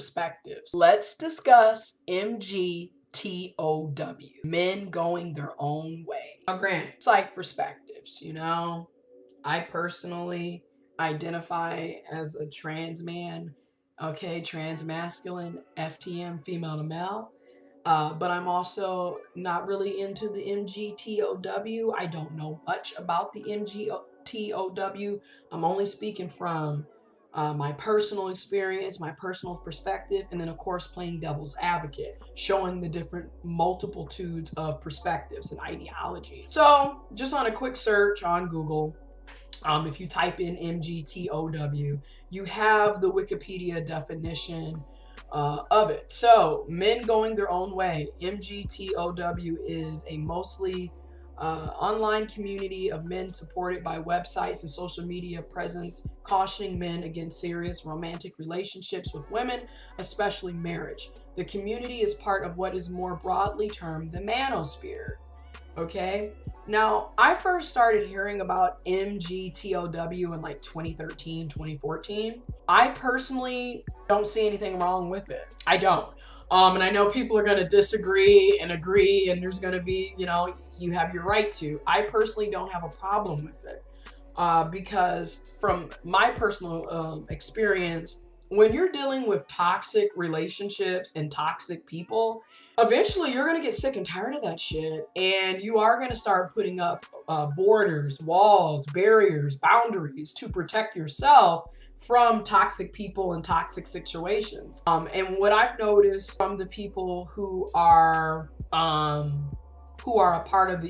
perspectives. Let's discuss MGTOW, men going their own way. Now granted, psych perspectives, you know, I personally identify as a trans man, okay, trans masculine, FTM, female to male. But I'm also not really into the MGTOW. I don't know much about the MGTOW. I'm only speaking from my personal experience, my personal perspective, and then of course playing devil's advocate, showing the different multitudes of perspectives and ideologies. So just on a quick search on Google, if you type in MGTOW, you have the Wikipedia definition of it. So, men going their own way. MGTOW is a mostly online community of men supported by websites and social media presence, cautioning men against serious romantic relationships with women, especially marriage. The community is part of what is more broadly termed the manosphere. Okay, now I first started hearing about MGTOW in like 2013, 2014. I personally don't see anything wrong with it. I don't. And I know people are going to disagree and agree, and there's going to be, you know, you have your right to. I personally don't have a problem with it because from my personal experience, when you're dealing with toxic relationships and toxic people, eventually you're going to get sick and tired of that shit. And you are going to start putting up borders, walls, barriers, boundaries to protect yourself from toxic people and toxic situations. And what I've noticed from the people who are a part of the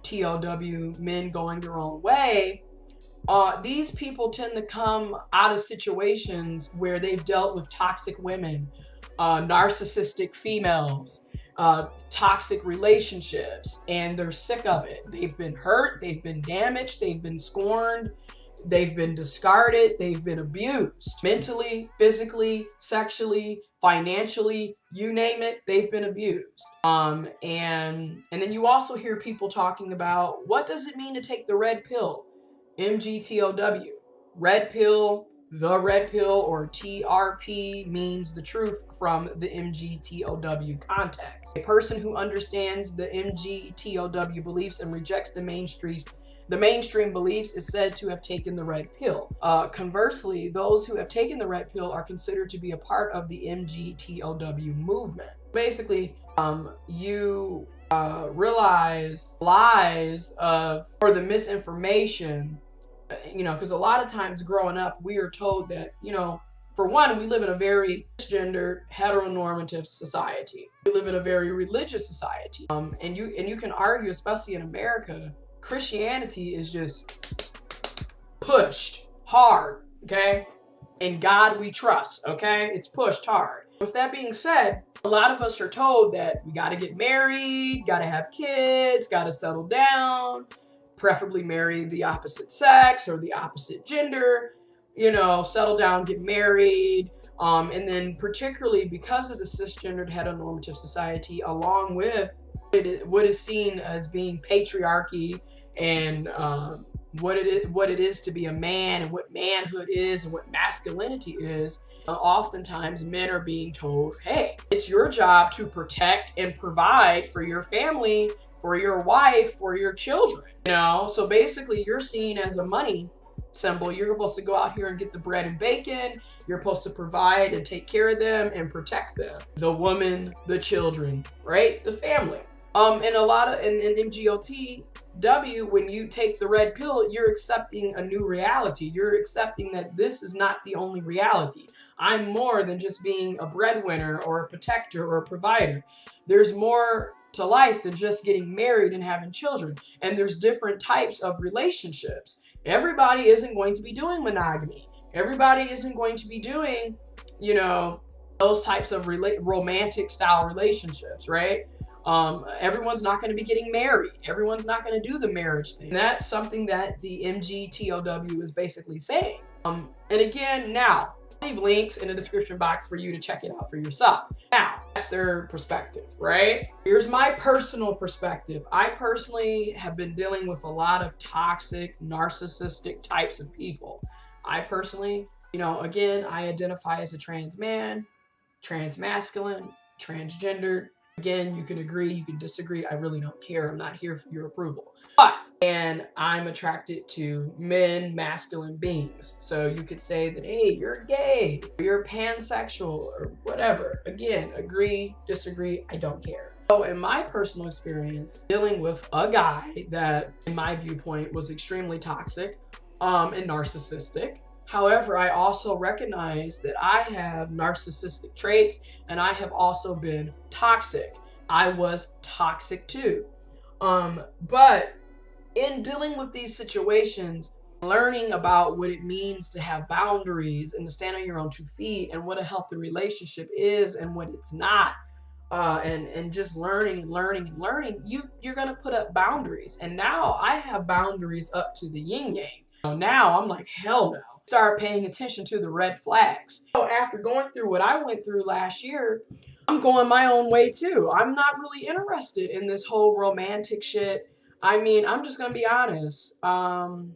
MGTOW, men going their own way, these people tend to come out of situations where they've dealt with toxic women, narcissistic females, toxic relationships, and they're sick of it. They've been hurt, they've been damaged, they've been scorned, they've been discarded, they've been abused. Mentally, physically, sexually, financially, you name it, they've been abused. And then you also hear people talking about, what does it mean to take the red pill? MGTOW. Red pill, the red pill, or TRP means the truth from the MGTOW context. A person who understands the MGTOW beliefs and rejects the mainstream beliefs is said to have taken the red pill. Conversely, those who have taken the red pill are considered to be a part of the MGTOW movement. Basically, you realize lies or the misinformation, you know, because a lot of times growing up, we are told that, you know, for one, we live in a very gendered, heteronormative society. We live in a very religious society. And you can argue, especially in America, Christianity is just pushed hard, okay? In God we trust, okay? It's pushed hard. With that being said, a lot of us are told that we gotta get married, gotta have kids, gotta settle down, preferably marry the opposite sex or the opposite gender, you know, settle down, get married. And then particularly because of the cisgendered heteronormative society, along with what is seen as being patriarchy and what it is to be a man and what manhood is and what masculinity is, oftentimes men are being told, hey, it's your job to protect and provide for your family, for your wife, for your children, you know? So basically you're seen as a money symbol. You're supposed to go out here and get the bread and bacon. You're supposed to provide and take care of them and protect them. The woman, the children, right? The family. And a lot of, in MGTOW, when you take the red pill, you're accepting a new reality. You're accepting that this is not the only reality. I'm more than just being a breadwinner or a protector or a provider. There's more to life than just getting married and having children. And there's different types of relationships. Everybody isn't going to be doing monogamy. Everybody isn't going to be doing, you know, those types of romantic style relationships, right? Everyone's not going to be getting married. Everyone's not going to do the marriage thing. And that's something that the MGTOW is basically saying. And again, now, leave links in the description box for you to check it out for yourself. Now, that's their perspective, right? Here's my personal perspective. I personally have been dealing with a lot of toxic, narcissistic types of people. I personally You know, again, I identify as a trans man, trans masculine, transgendered. Again, you can agree, you can disagree. I really don't care. I'm not here for your approval. And I'm attracted to men, masculine beings. So you could say that, hey, you're gay, or you're pansexual, or whatever. Again, agree, disagree, I don't care. So in my personal experience, dealing with a guy that, in my viewpoint, was extremely toxic and narcissistic. However, I also recognize that I have narcissistic traits and I have also been toxic. I was toxic too. But in dealing with these situations, learning about what it means to have boundaries and to stand on your own 2 feet and what a healthy relationship is and what it's not, and just learning and learning and learning, you're gonna put up boundaries. And now I have boundaries up to the yin yang. Now I'm like, hell no. Start paying attention to the red flags. So after going through what I went through last year, I'm going my own way too. I'm not really interested in this whole romantic shit. I mean, I'm just gonna be honest, love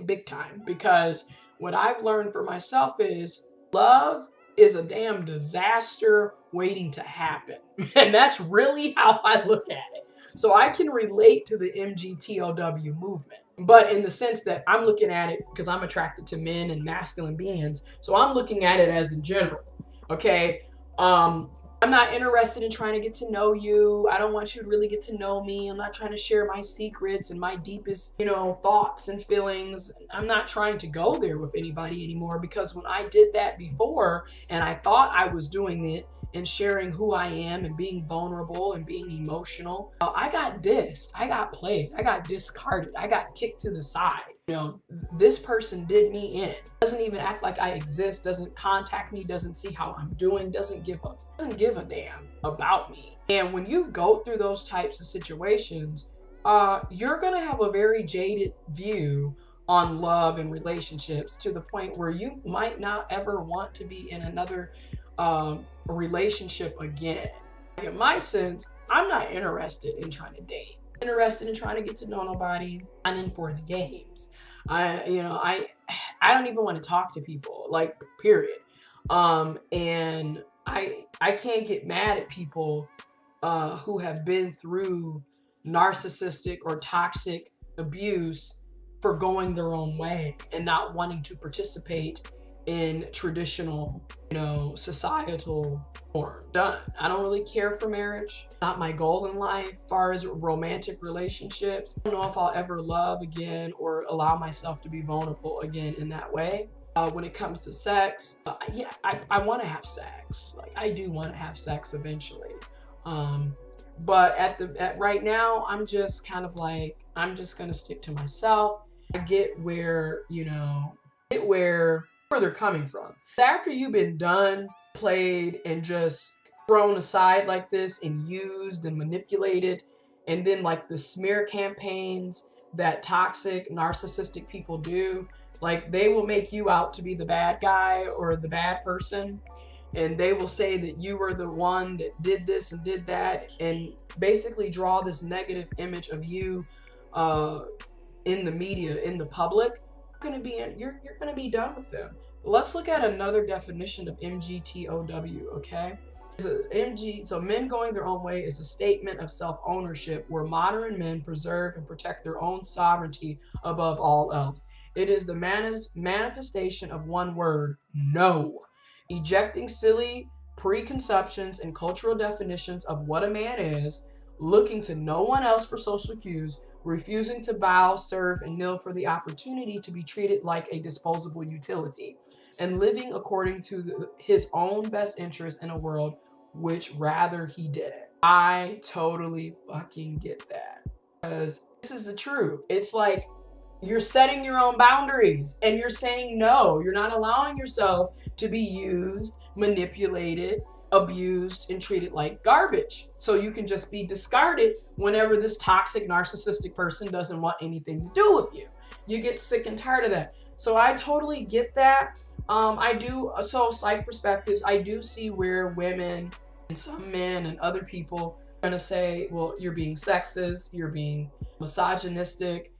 big time, because what I've learned for myself is love is a damn disaster waiting to happen. And that's really how I look at it. So I can relate to the Mgtow movement, but in the sense that I'm looking at it because I'm attracted to men and masculine beings. So I'm looking at it as in general. Okay. I'm not interested in trying to get to know you. I don't want you to really get to know me. I'm not trying to share my secrets and my deepest, thoughts and feelings. I'm not trying to go there with anybody anymore, because when I did that before and I thought I was doing it and sharing who I am and being vulnerable and being emotional, I got dissed, I got played, I got discarded, I got kicked to the side. This person did me in, doesn't even act like I exist, doesn't contact me, doesn't see how I'm doing, doesn't give a damn about me. And when you go through those types of situations, you're gonna have a very jaded view on love and relationships, to the point where you might not ever want to be in another relationship again. In my sense, I'm not interested in trying to date. I'm interested in trying to get to know nobody. I'm in for the games. I don't even want to talk to people, like, period. And I can't get mad at people who have been through narcissistic or toxic abuse for going their own way and not wanting to participate in traditional, societal form. Done. I don't really care for marriage. Not my goal in life. As far as romantic relationships, I don't know if I'll ever love again or allow myself to be vulnerable again in that way. When it comes to sex, yeah, I want to have sex. Like, I do want to have sex eventually. But at right now, I'm just kind of like, I'm just gonna stick to myself. I get where, where they're coming from. After you've been done, played, and just thrown aside like this and used and manipulated, and then like the smear campaigns that toxic narcissistic people do, like, they will make you out to be the bad guy or the bad person, and they will say that you were the one that did this and did that, and basically draw this negative image of you in the media, in the public. You're gonna be done with them. Let's look at another definition of Mgtow, okay? So men going their own way is a statement of self-ownership where modern men preserve and protect their own sovereignty above all else. It is the manifestation of one word: no. Ejecting silly preconceptions and cultural definitions of what a man is, looking to no one else for social cues, refusing to bow, serve, and kneel for the opportunity to be treated like a disposable utility, and living according to his own best interest in a world which rather he didn't. I totally fucking get that, because this is the truth. It's like, you're setting your own boundaries and you're saying no. You're not allowing yourself to be used, manipulated, abused, and treated like garbage. So you can just be discarded whenever this toxic narcissistic person doesn't want anything to do with you. You get sick and tired of that. So I totally get that. So Psych perspectives, I do see where women and some men and other people are gonna say, well, you're being sexist, you're being misogynistic,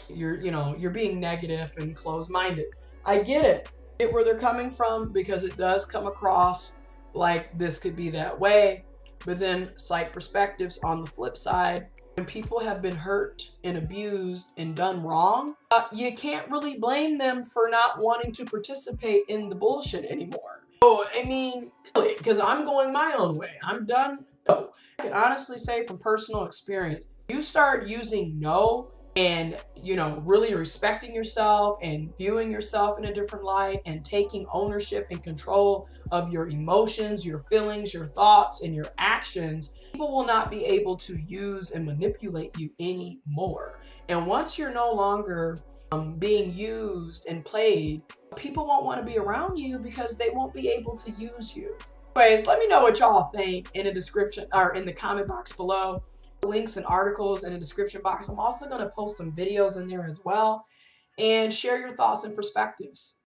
you're being negative and closed-minded. I get it. get where they're coming from, because it does come across like this could be that way. But then psych perspectives on the flip side, when people have been hurt and abused and done wrong, you can't really blame them for not wanting to participate in the bullshit anymore. Oh, I mean, because I'm going my own way. I'm done. No. I can honestly say from personal experience, you start using no and, you know, really respecting yourself and viewing yourself in a different light and taking ownership and control of your emotions, your feelings, your thoughts, and your actions, people will not be able to use and manipulate you anymore. And once you're no longer being used and played, people won't want to be around you because they won't be able to use you. Anyways, let me know what y'all think in the description or in the comment box below. Links and articles in the description box. I'm also going to post some videos in there as well and share your thoughts and perspectives.